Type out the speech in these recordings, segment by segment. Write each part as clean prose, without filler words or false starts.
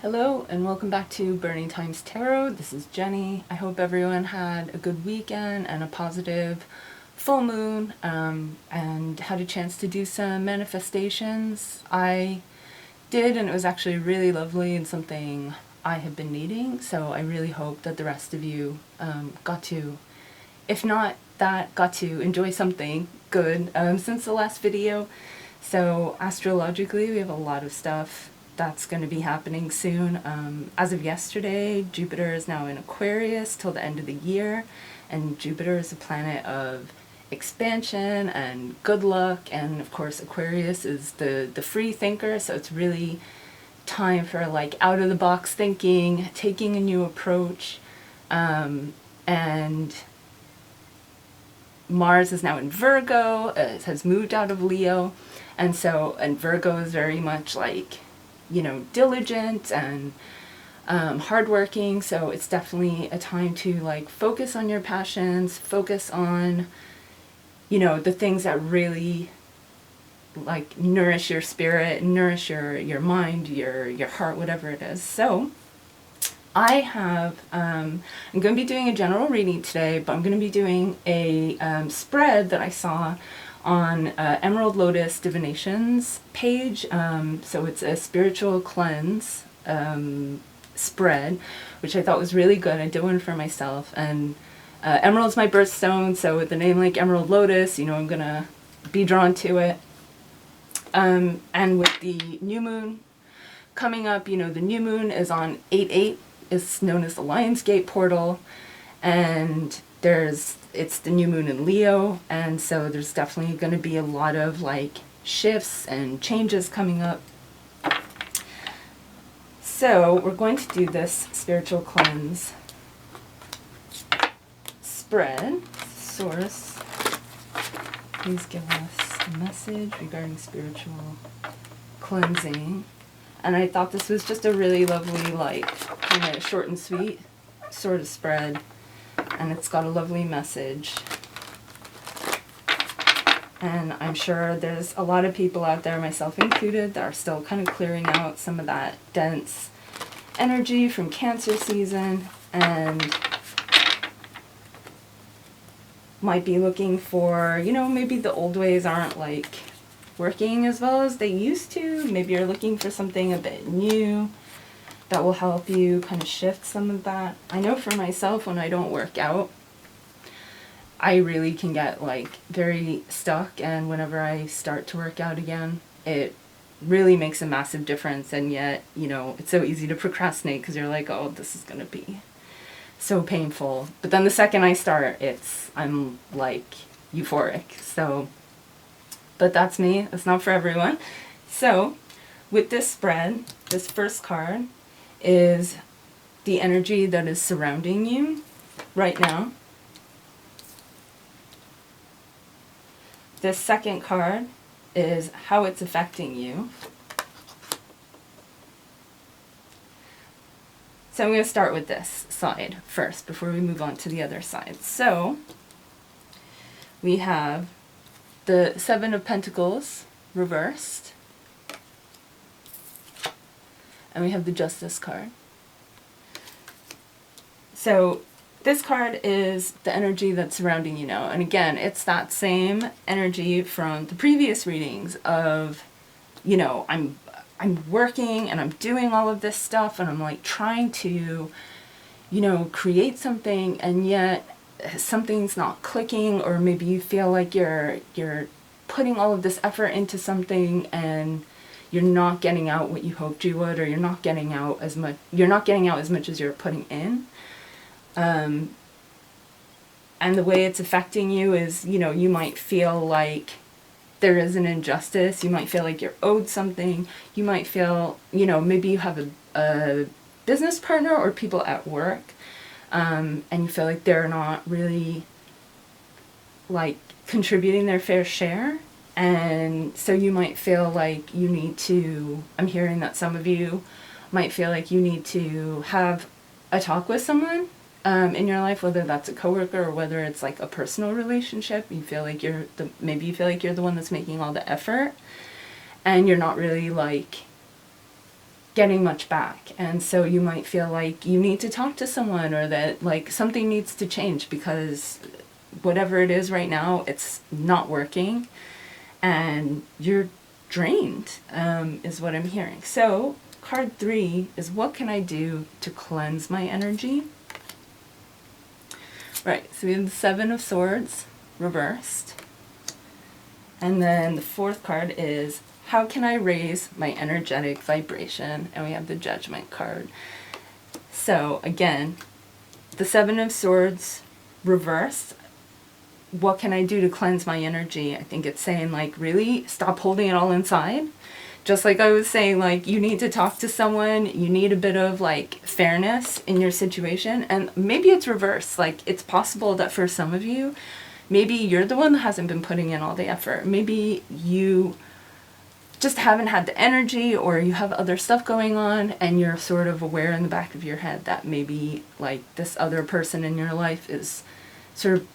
Hello and welcome back to Burning Times Tarot. This is Jenny. I hope everyone had a good weekend and a positive full moon and had a chance to do some manifestations. I did, and it was actually really lovely and something I have been needing, so I really hope that the rest of you got to, if not that, got to enjoy something good since the last video. So astrologically we have a lot of stuff that's going to be happening soon. As of yesterday, Jupiter is now in Aquarius till the end of the year, and Jupiter is a planet of expansion and good luck, and of course Aquarius is the free thinker, so it's really time for like out of the box thinking, taking a new approach, and Mars is now in Virgo. It has moved out of Leo, and Virgo is very much like, diligent and hardworking. So it's definitely a time to like focus on your passions, focus on, the things that really like nourish your spirit, nourish your mind, your heart, whatever it is. So I have, I'm going to be doing a general reading today, but I'm going to be doing a spread that I saw on Emerald Lotus Divinations page. So it's a spiritual cleanse spread, which I thought was really good. I did one for myself, and Emerald's my birthstone, so with the name like Emerald Lotus, I'm going to be drawn to it. And with the new moon coming up, the new moon is on 8/8. Is known as the Lionsgate portal, and it's the new moon in Leo, and so there's definitely going to be a lot of like shifts and changes coming up. So we're going to do this spiritual cleanse spread. Source, please give us a message regarding spiritual cleansing. And I thought this was just a really lovely, like, kind of short and sweet sort of spread. And it's got a lovely message. And I'm sure there's a lot of people out there, myself included, that are still kind of clearing out some of that dense energy from Cancer season, and might be looking for, maybe the old ways aren't like working as well as they used to. Maybe you're looking for something a bit new that will help you kind of shift some of that. I know for myself, when I don't work out, I really can get like very stuck, and whenever I start to work out again, it really makes a massive difference. And yet, it's so easy to procrastinate because you're like, oh, this is going to be so painful. But then the second I start, I'm like euphoric. So, but that's me. It's not for everyone. So with this spread, this first card is the energy that is surrounding you right now. This second card is how it's affecting you. So I'm going to start with this side first before we move on to the other side. So we have the Seven of Pentacles reversed, and we have the Justice card. So this card is the energy that's surrounding you now. And again, it's that same energy from the previous readings of, I'm working and I'm doing all of this stuff, and I'm like trying to, create something, and yet something's not clicking, or maybe you feel like you're putting all of this effort into something and you're not getting out what you hoped you would, or you're not getting out as much as you're putting in. And the way it's affecting you is, you might feel like there is an injustice. You might feel like you're owed something. You might feel, maybe you have a business partner or people at work, and you feel like they're not really like contributing their fair share. And so you might feel like you need to, I'm hearing that some of you might feel like you need to have a talk with someone in your life, whether that's a coworker or whether it's like a personal relationship. You feel like maybe you feel like you're the one that's making all the effort, and you're not really like getting much back. And so you might feel like you need to talk to someone, or that like something needs to change because whatever it is right now, it's not working and you're drained, is what I'm hearing. So card 3 is, what can I do to cleanse my energy? Right, so we have the 7 of Swords reversed. And then the 4th card is, how can I raise my energetic vibration? And we have the Judgment card. So again, the 7 of Swords reversed. What can I do to cleanse my energy? I think it's saying, like, really stop holding it all inside. Just like I was saying, like, you need to talk to someone, you need a bit of, like, fairness in your situation. And maybe it's reversed. Like, it's possible that for some of you, maybe you're the one that hasn't been putting in all the effort. Maybe you just haven't had the energy, or you have other stuff going on, and you're sort of aware in the back of your head that maybe, like, this other person in your life is sort of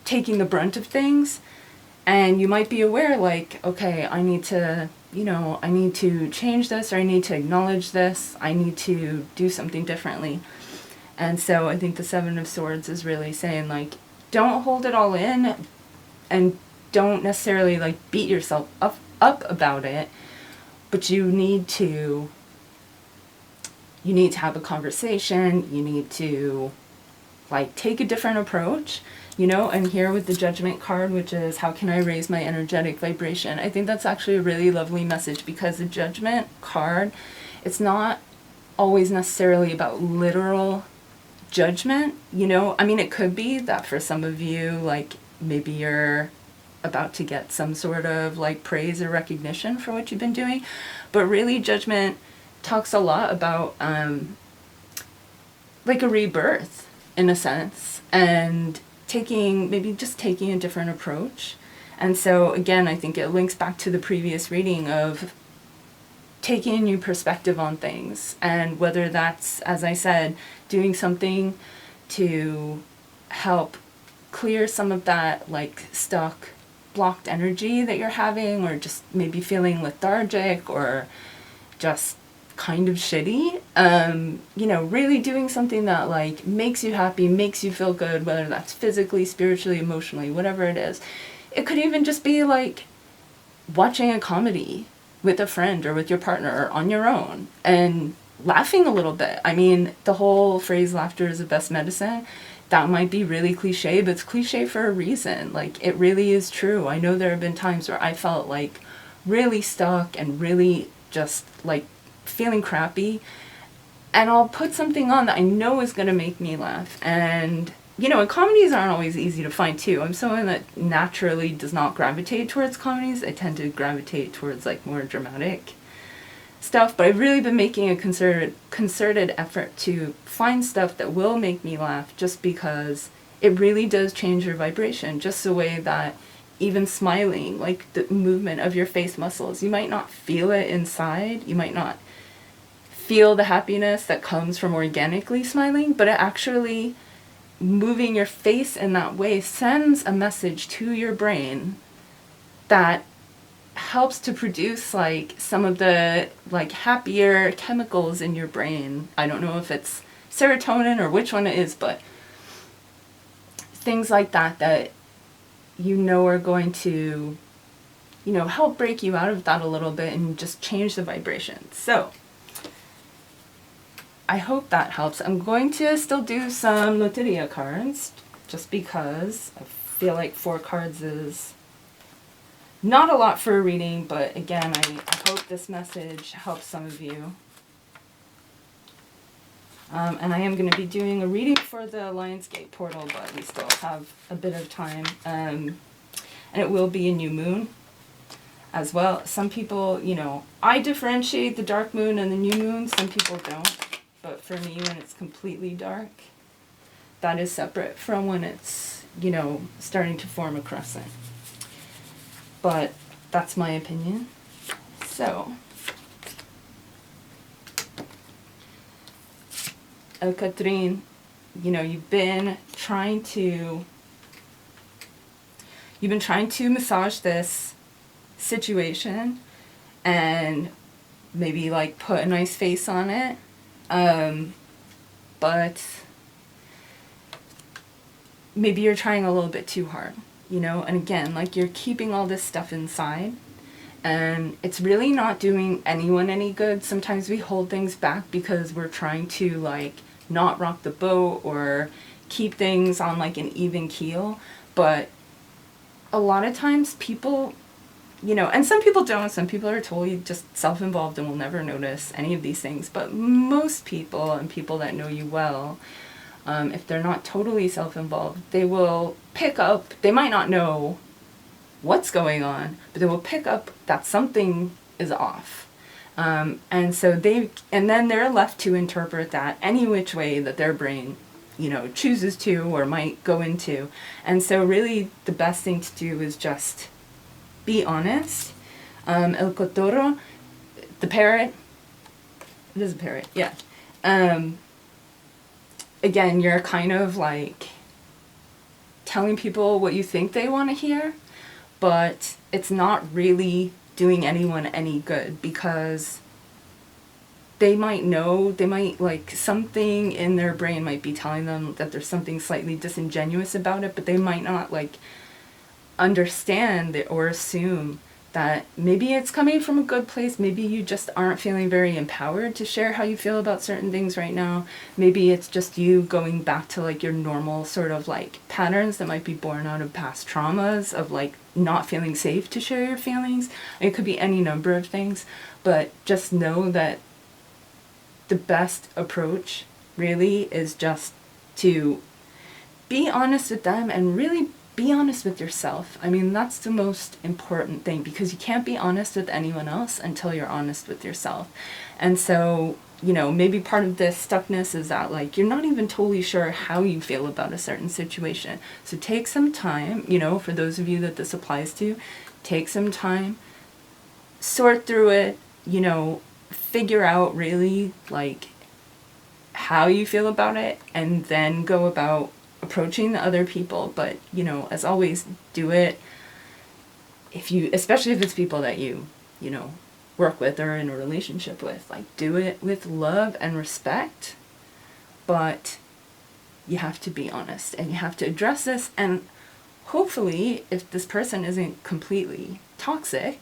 taking the brunt of things. And you might be aware, like, okay, I need to, I need to change this, or I need to acknowledge this, I need to do something differently. And so I think the 7 of Swords is really saying, like, don't hold it all in, and don't necessarily, like, beat yourself up about it, but you need to have a conversation, you need to, like, take a different approach. And here with the Judgment card, which is, how can I raise my energetic vibration? I think that's actually a really lovely message, because the Judgment card, it's not always necessarily about literal judgment, I mean, it could be that for some of you, like, maybe you're about to get some sort of, like, praise or recognition for what you've been doing. But really, Judgment talks a lot about, like, a rebirth, in a sense, and maybe just taking a different approach. And so again, I think it links back to the previous reading of taking a new perspective on things, and whether that's, as I said, doing something to help clear some of that, like, stuck, blocked energy that you're having, or just maybe feeling lethargic or just kind of shitty, really doing something that, like, makes you happy, makes you feel good, whether that's physically, spiritually, emotionally, whatever it is. It could even just be, like, watching a comedy with a friend or with your partner or on your own and laughing a little bit. I mean, the whole phrase, laughter is the best medicine, that might be really cliche, but it's cliche for a reason. Like, it really is true. I know there have been times where I felt, like, really stuck and really just, like, feeling crappy, and I'll put something on that I know is going to make me laugh. And, and comedies aren't always easy to find, too. I'm someone that naturally does not gravitate towards comedies. I tend to gravitate towards, like, more dramatic stuff, but I've really been making a concerted effort to find stuff that will make me laugh, just because it really does change your vibration, just the way that even smiling, like, the movement of your face muscles, you might not feel it inside, you might not feel the happiness that comes from organically smiling, but it actually, moving your face in that way sends a message to your brain that helps to produce, like, some of the, like, happier chemicals in your brain. I don't know if it's serotonin or which one it is, but things like that are going to, help break you out of that a little bit and just change the vibration. So I hope that helps. I'm going to still do some Loteria cards, just because I feel like 4 cards is not a lot for a reading, but again, I hope this message helps some of you. And I am going to be doing a reading for the Lionsgate portal, but we still have a bit of time. And it will be a new moon as well. Some people, I differentiate the dark moon and the new moon. Some people don't. But for me, when it's completely dark, that is separate from when it's, starting to form a crescent. But that's my opinion. So, Catherine, you've been trying to massage this situation, and maybe like put a nice face on it. But maybe you're trying a little bit too hard, you know? And again, like you're keeping all this stuff inside and it's really not doing anyone any good. Sometimes we hold things back because we're trying to like not rock the boat or keep things on like an even keel. But a lot of times people, you know, and some people don't, some people are totally just self-involved and will never notice any of these things. But most people and people that know you well, if they're not totally self-involved, they will pick up, they might not know what's going on, but they will pick up that something is off. And so and then they're left to interpret that any which way that their brain, you know, chooses to or might go into. And so really the best thing to do is just be honest. El cotoro, the parrot, it is a parrot, yeah. Again, you're kind of like telling people what you think they want to hear, but it's not really doing anyone any good because they might know, they might like something in their brain might be telling them that there's something slightly disingenuous about it, but they might not like understand it or assume that maybe it's coming from a good place. Maybe you just aren't feeling very empowered to share how you feel about certain things right now. Maybe it's just you going back to like your normal sort of like patterns that might be born out of past traumas of like not feeling safe to share your feelings. It could be any number of things, but just know that the best approach really is just to be honest with them and really be honest with yourself. I mean, that's the most important thing because you can't be honest with anyone else until you're honest with yourself. And so, you know, maybe part of this stuckness is that like you're not even totally sure how you feel about a certain situation. So take some time, you know, for those of you that this applies to, take some time, sort through it, you know, figure out really like how you feel about it and then go about approaching the other people. But, you know, as always, do it especially if it's people that you know, work with or in a relationship with, like do it with love and respect, but you have to be honest and you have to address this. And hopefully if this person isn't completely toxic,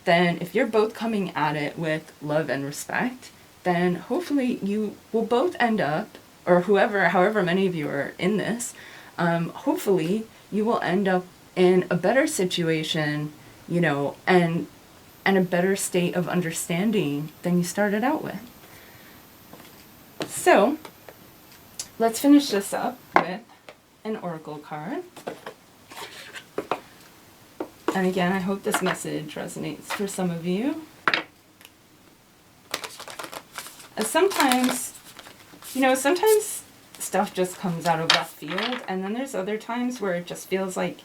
then if you're both coming at it with love and respect, then hopefully you will both end up, or however many of you are in this, hopefully you will end up in a better situation, you know, and a better state of understanding than you started out with. So let's finish this up with an oracle card. And again, I hope this message resonates for some of you. Sometimes, you know, sometimes stuff just comes out of left field, and then there's other times where it just feels like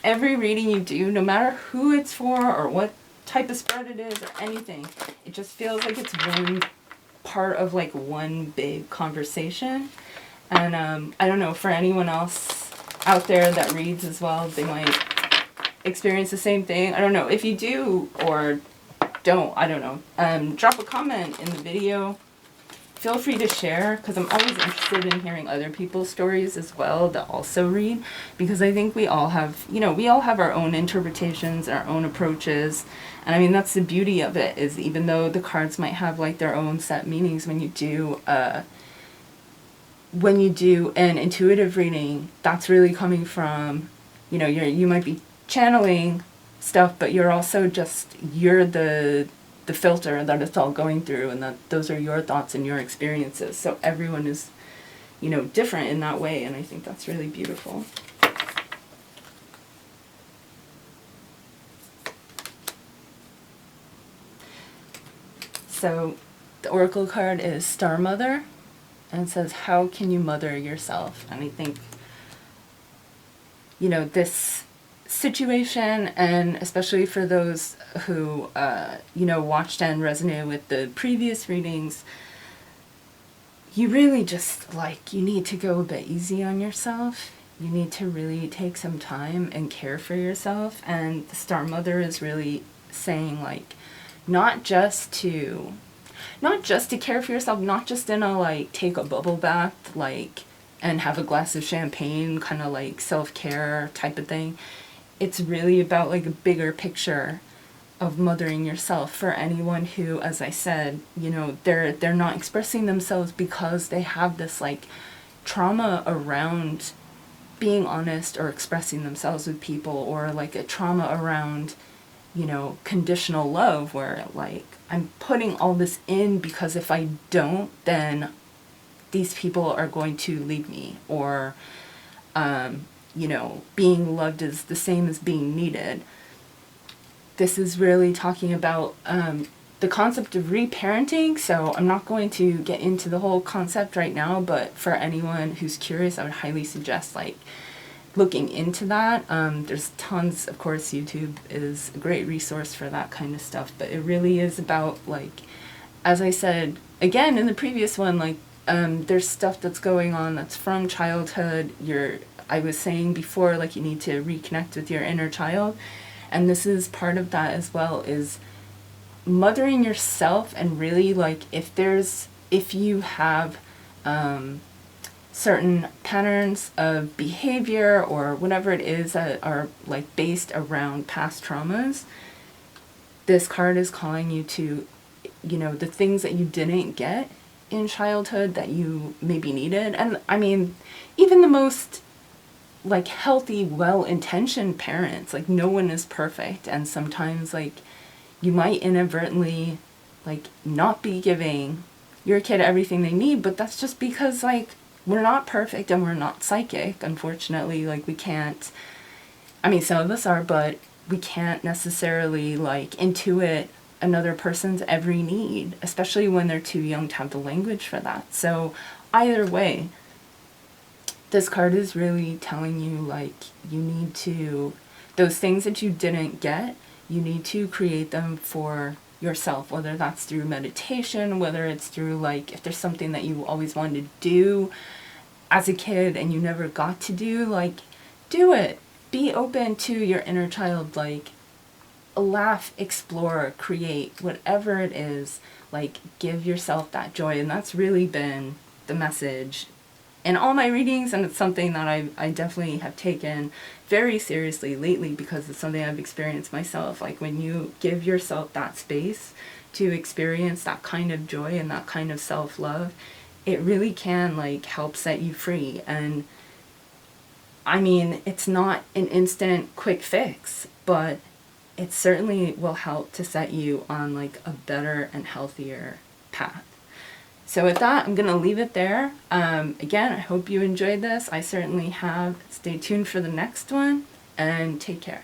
every reading you do, no matter who it's for or what type of spread it is or anything, it just feels like it's one part of like one big conversation. And I don't know, for anyone else out there that reads as well, they might experience the same thing. I don't know. If you do or don't, I don't know. Drop a comment in the video. Feel free to share, because I'm always interested in hearing other people's stories as well that also read, because I think we all have, you know, we all have our own interpretations, our own approaches. And I mean, that's the beauty of it, is even though the cards might have like their own set meanings, when you do an intuitive reading, that's really coming from, you know, you might be channeling stuff, but you're also you're the filter that it's all going through, and that those are your thoughts and your experiences. So everyone is, you know, different in that way, and I think that's really beautiful. So the oracle card is Star Mother, and it says, how can you mother yourself? And I think, you know, this situation, and especially for those who, you know, watched and resonated with the previous readings, you really just, like, you need to go a bit easy on yourself. You need to really take some time and care for yourself. And the Star Mother is really saying, like, not just to care for yourself, not just in a like take a bubble bath like and have a glass of champagne kind of like self-care type of thing. It's really about like a bigger picture of mothering yourself for anyone who, as I said, you know, they're not expressing themselves because they have this like trauma around being honest or expressing themselves with people, or like a trauma around, you know, conditional love where like I'm putting all this in because if I don't, then these people are going to leave me, or you know, being loved is the same as being needed. This is really talking about the concept of reparenting, so I'm not going to get into the whole concept right now, but for anyone who's curious, I would highly suggest like looking into that. There's tons, of course, YouTube is a great resource for that kind of stuff, but it really is about like, as I said again in the previous one, like there's stuff that's going on that's from childhood. I was saying before, like you need to reconnect with your inner child, and this is part of that as well, is mothering yourself. And really like if you have certain patterns of behavior or whatever it is that are like based around past traumas, this card is calling you to, you know, the things that you didn't get in childhood that you maybe needed. And I mean, even the most like healthy, well-intentioned parents, like no one is perfect, and sometimes like you might inadvertently like not be giving your kid everything they need, but that's just because like we're not perfect and we're not psychic, unfortunately. Like we can't, I mean some of us are, but we can't necessarily like intuit another person's every need, especially when they're too young to have the language for that. So either way, this card is really telling you like you need to, those things that you didn't get, you need to create them for yourself, whether that's through meditation, whether it's through like if there's something that you always wanted to do as a kid and you never got to do, like do it. Be open to your inner child, like laugh, explore, create, whatever it is, like give yourself that joy. And that's really been the message in all my readings, and it's something that I definitely have taken very seriously lately because it's something I've experienced myself. Like when you give yourself that space to experience that kind of joy and that kind of self-love, it really can like help set you free. And I mean, it's not an instant quick fix, but it certainly will help to set you on like a better and healthier path. So with that, I'm going to leave it there. Again, I hope you enjoyed this. I certainly have. Stay tuned for the next one, and take care.